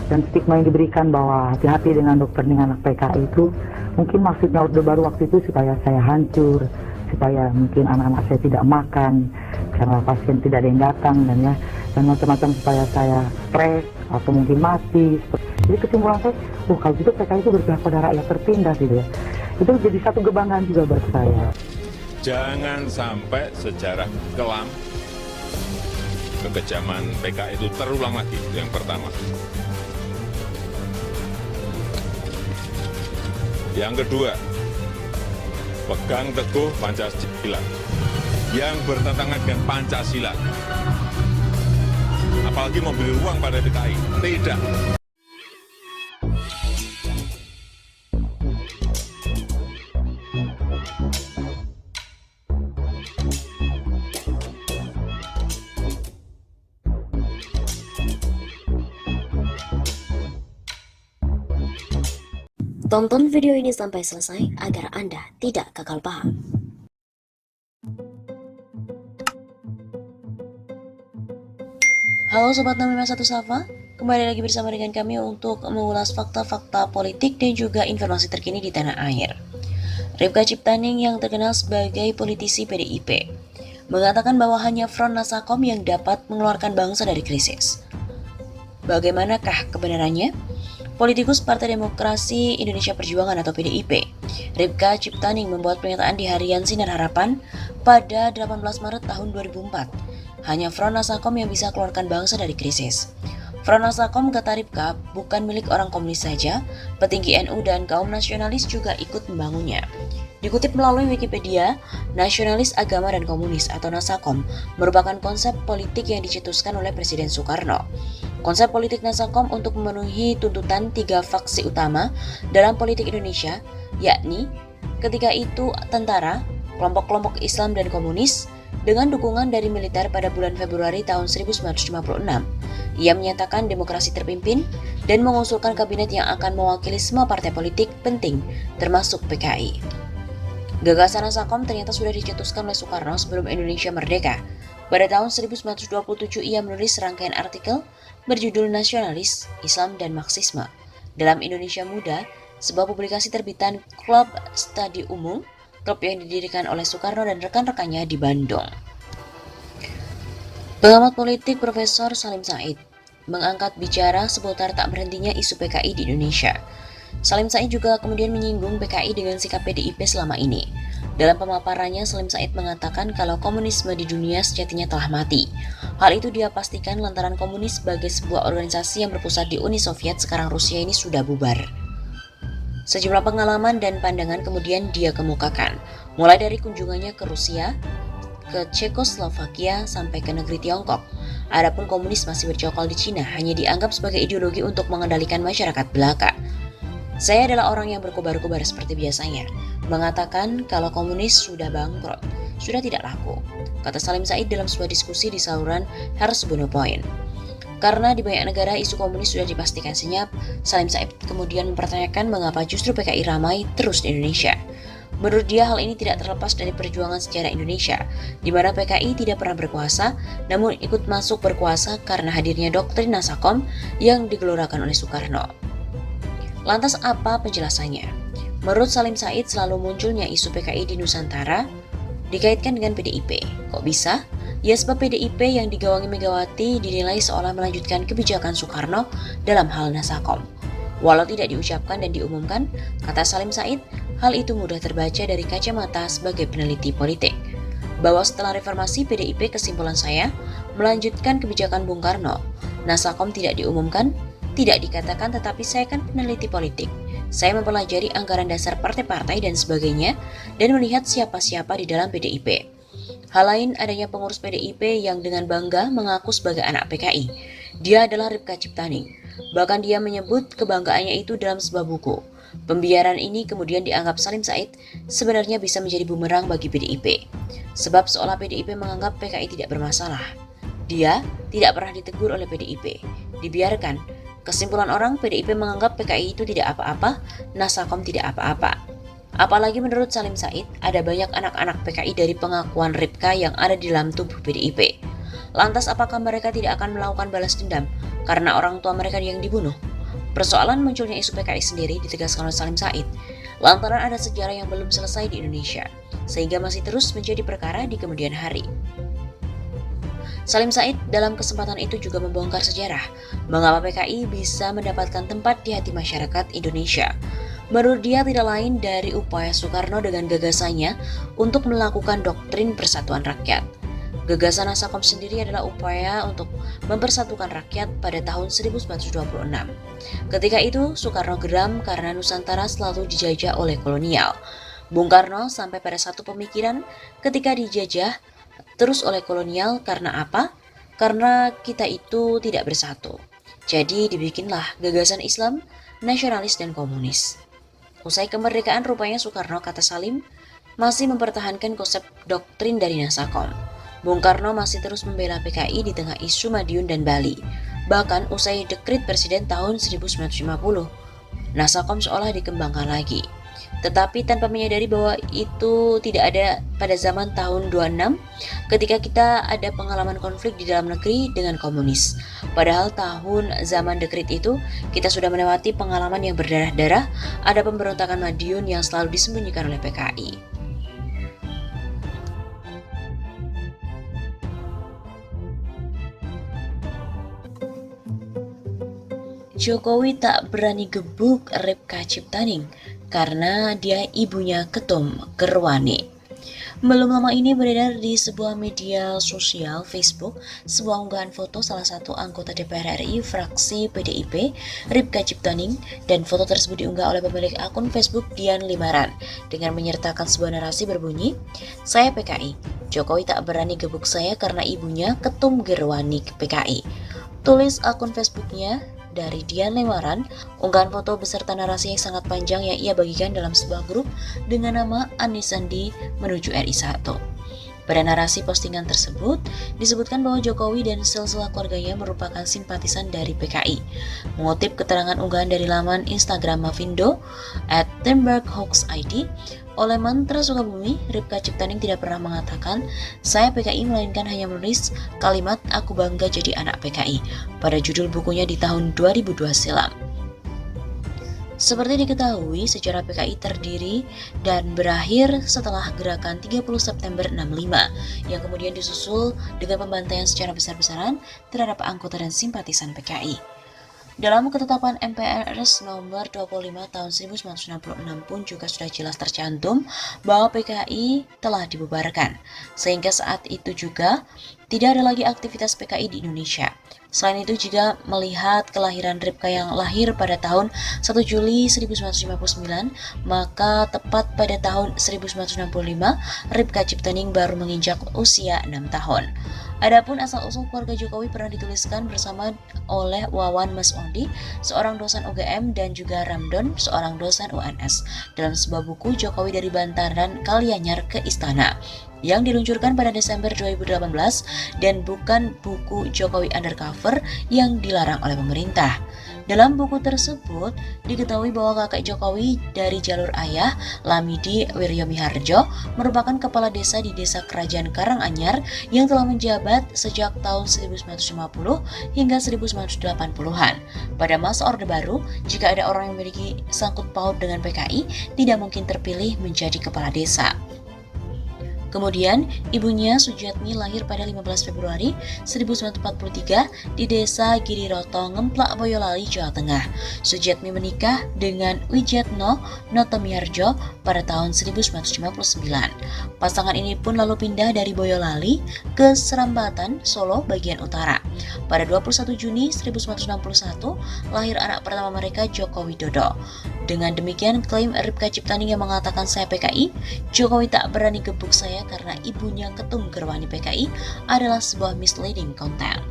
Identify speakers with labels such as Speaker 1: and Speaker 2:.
Speaker 1: dan stigma yang diberikan bahwa hati-hati dengan dokter dengan anak PKI itu mungkin maksudnya Orde Baru waktu itu supaya saya hancur, supaya mungkin anak-anak saya tidak makan karena pasien tidak ada yang datang dan macam-macam supaya saya stres atau mungkin mati. Jadi kesimpulan saya, kalau gitu PKI itu berpihak pada rakyat tertindas gitu ya. Itu jadi satu kebanggaan juga buat saya.
Speaker 2: Jangan sampai sejarah kelam kekejaman PKI itu terulang lagi, itu yang pertama. Yang kedua, pegang teguh Pancasila yang bertentangan dengan Pancasila. Apalagi memberi ruang pada PKI. Tidak.
Speaker 3: Tonton video ini sampai selesai agar Anda tidak gagal paham. Halo Sobat 651 Safa, kembali lagi bersama dengan kami untuk mengulas fakta-fakta politik dan juga informasi terkini di tanah air. Ripka Ciptaning yang terkenal sebagai politisi PDIP mengatakan bahwa hanya Front Nasakom yang dapat mengeluarkan bangsa dari krisis. Bagaimanakah kebenarannya? Politikus Partai Demokrasi Indonesia Perjuangan atau PDIP, Ripka Ciptaning membuat pernyataan di harian Sinar Harapan pada 18 Maret tahun 2004. Hanya Front Nasakom yang bisa keluarkan bangsa dari krisis. Front Nasakom, kata Ripka, bukan milik orang komunis saja, petinggi NU dan kaum nasionalis juga ikut membangunnya. Dikutip melalui Wikipedia, nasionalis agama dan komunis atau Nasakom merupakan konsep politik yang dicetuskan oleh Presiden Soekarno. Konsep politik Nasakom untuk memenuhi tuntutan tiga faksi utama dalam politik Indonesia, yakni ketika itu tentara, kelompok-kelompok Islam dan komunis, dengan dukungan dari militer pada bulan Februari tahun 1956. Ia menyatakan demokrasi terpimpin dan mengusulkan kabinet yang akan mewakili semua partai politik penting, termasuk PKI. Gagasan Nasakom ternyata sudah dicetuskan oleh Soekarno sebelum Indonesia merdeka. Pada tahun 1927 ia menulis rangkaian artikel berjudul Nasionalis, Islam dan Marxisme dalam Indonesia Muda, sebuah publikasi terbitan Klub Studi Umum, klub yang didirikan oleh Soekarno dan rekan-rekannya di Bandung. Pengamat politik Profesor Salim Said mengangkat bicara seputar tak berhentinya isu PKI di Indonesia. Salim Said juga kemudian menyinggung PKI dengan sikap PDIP selama ini. Dalam pemaparannya, Salim Said mengatakan kalau komunisme di dunia sejatinya telah mati. Hal itu dia pastikan lantaran komunis sebagai sebuah organisasi yang berpusat di Uni Soviet, sekarang Rusia ini sudah bubar. Sejumlah pengalaman dan pandangan kemudian dia kemukakan, mulai dari kunjungannya ke Rusia, ke Cekoslovakia, sampai ke negeri Tiongkok. Adapun komunis masih bercokol di Cina, hanya dianggap sebagai ideologi untuk mengendalikan masyarakat belaka. Saya adalah orang yang berkobar-kobar seperti biasanya, mengatakan kalau komunis sudah bangkrut, sudah tidak laku, kata Salim Said dalam sebuah diskusi di saluran Hersbunno Point. Karena di banyak negara isu komunis sudah dipastikan senyap, Salim Said kemudian mempertanyakan mengapa justru PKI ramai terus di Indonesia. Menurut dia hal ini tidak terlepas dari perjuangan sejarah Indonesia, di mana PKI tidak pernah berkuasa, namun ikut masuk berkuasa karena hadirnya doktrin Nasakom yang digelorakan oleh Soekarno. Lantas apa penjelasannya? Menurut Salim Said, selalu munculnya isu PKI di Nusantara dikaitkan dengan PDIP. Kok bisa? Ya sebab PDIP yang digawangi Megawati dinilai seolah melanjutkan kebijakan Soekarno dalam hal Nasakom. Walau tidak diucapkan dan diumumkan, kata Salim Said, hal itu mudah terbaca dari kacamata sebagai peneliti politik. Bahwa setelah reformasi PDIP, kesimpulan saya, melanjutkan kebijakan Bung Karno. Nasakom tidak diumumkan, tidak dikatakan, tetapi saya kan peneliti politik. Saya mempelajari anggaran dasar partai-partai dan sebagainya, dan melihat siapa-siapa di dalam PDIP. Hal lain adanya pengurus PDIP yang dengan bangga mengaku sebagai anak PKI. Dia adalah Ripka Ciptaning. Bahkan dia menyebut kebanggaannya itu dalam sebuah buku. Pembiaran ini kemudian dianggap Salim Said sebenarnya bisa menjadi bumerang bagi PDIP. Sebab seolah PDIP menganggap PKI tidak bermasalah. Dia tidak pernah ditegur oleh PDIP. Dibiarkan. Kesimpulan orang, PDIP menganggap PKI itu tidak apa-apa, Nasakom tidak apa-apa. Apalagi menurut Salim Said, ada banyak anak-anak PKI dari pengakuan Ripka yang ada di dalam tubuh PDIP. Lantas apakah mereka tidak akan melakukan balas dendam karena orang tua mereka yang dibunuh? Persoalan munculnya isu PKI sendiri ditegaskan oleh Salim Said lantaran ada sejarah yang belum selesai di Indonesia, sehingga masih terus menjadi perkara di kemudian hari. Salim Said dalam kesempatan itu juga membongkar sejarah mengapa PKI bisa mendapatkan tempat di hati masyarakat Indonesia. Menurut dia tidak lain dari upaya Soekarno dengan gagasannya untuk melakukan doktrin persatuan rakyat. Gagasan Nasakom sendiri adalah upaya untuk mempersatukan rakyat pada tahun 1926. Ketika itu, Soekarno geram karena Nusantara selalu dijajah oleh kolonial. Bung Karno sampai pada satu pemikiran ketika dijajah terus oleh kolonial karena apa? Karena kita itu tidak bersatu. Jadi dibikinlah gagasan Islam, nasionalis dan komunis. Usai kemerdekaan rupanya Soekarno, kata Salim, masih mempertahankan konsep doktrin dari Nasakom. Bung Karno masih terus membela PKI di tengah isu Madiun dan Bali. Bahkan usai dekrit Presiden tahun 1950, Nasakom seolah dikembangkan lagi. Tetapi tanpa menyadari bahwa itu tidak ada pada zaman tahun 26 ketika kita ada pengalaman konflik di dalam negeri dengan komunis. Padahal tahun zaman dekrit itu kita sudah melewati pengalaman yang berdarah-darah, ada pemberontakan Madiun yang selalu disembunyikan oleh PKI. Jokowi tak berani gebuk Ripka Ciptaning karena dia ibunya Ketum Gerwani. Belum lama ini beredar di sebuah media sosial Facebook sebuah unggahan foto salah satu anggota DPR RI fraksi PDIP, Ripka Ciptaning, dan foto tersebut diunggah oleh pemilik akun Facebook Dian Limaran dengan menyertakan sebuah narasi berbunyi, "Saya PKI, Jokowi tak berani gebuk saya karena ibunya Ketum Gerwani PKI." Tulis akun Facebooknya dari Dian Limaran, unggahan foto beserta narasi yang sangat panjang yang ia bagikan dalam sebuah grup dengan nama Anies Sandi menuju RI 1. Pada narasi postingan tersebut, disebutkan bahwa Jokowi dan sel-sel keluarganya merupakan simpatisan dari PKI. Mengutip keterangan unggahan dari laman Instagram Mavindo @timberghoaxid, oleh Mantra Sukabumi, Ripka Ciptaning tidak pernah mengatakan "saya PKI", melainkan hanya menulis kalimat "aku bangga jadi anak PKI" pada judul bukunya di tahun 2002 silam. Seperti diketahui, sejarah PKI terdiri dan berakhir setelah gerakan 30 September 65 yang kemudian disusul dengan pembantaian secara besar-besaran terhadap anggota dan simpatisan PKI. Dalam ketetapan MPRS nomor 25 tahun 1966 pun juga sudah jelas tercantum bahwa PKI telah dibubarkan, sehingga saat itu juga tidak ada lagi aktivitas PKI di Indonesia. Selain itu, jika melihat kelahiran Ripka yang lahir pada tahun 1 Juli 1959, maka tepat pada tahun 1965, Ripka Ciptaning baru menginjak usia 6 tahun. Adapun asal-usul keluarga Jokowi pernah dituliskan bersama oleh Wawan Mas Ondi, seorang dosen UGM, dan juga Ramdon, seorang dosen UNS, dalam sebuah buku Jokowi dari Bantaran Kalianyar ke Istana, yang diluncurkan pada Desember 2018 dan bukan buku Jokowi Undercover yang dilarang oleh pemerintah. Dalam buku tersebut diketahui bahwa kakek Jokowi dari jalur ayah, Lamidi Wiryomiharjo, merupakan kepala desa di Desa Kerajaan Karanganyar yang telah menjabat sejak tahun 1950 hingga 1980-an. Pada masa Orde Baru, jika ada orang yang memiliki sangkut paut dengan PKI, tidak mungkin terpilih menjadi kepala desa. Kemudian, ibunya Sujiatmi lahir pada 15 Februari 1943 di Desa Giriroto, Ngemplak, Boyolali, Jawa Tengah. Sujiatmi menikah dengan Wijatno Notomiharjo pada tahun 1959. Pasangan ini pun lalu pindah dari Boyolali ke Serambatan, Solo, bagian utara. Pada 21 Juni 1961, lahir anak pertama mereka, Joko Widodo. Dengan demikian, klaim Ripka Ciptaning yang mengatakan "saya PKI, Jokowi tak berani gebuk saya karena ibunya Ketum Gerwani PKI" adalah sebuah misleading content.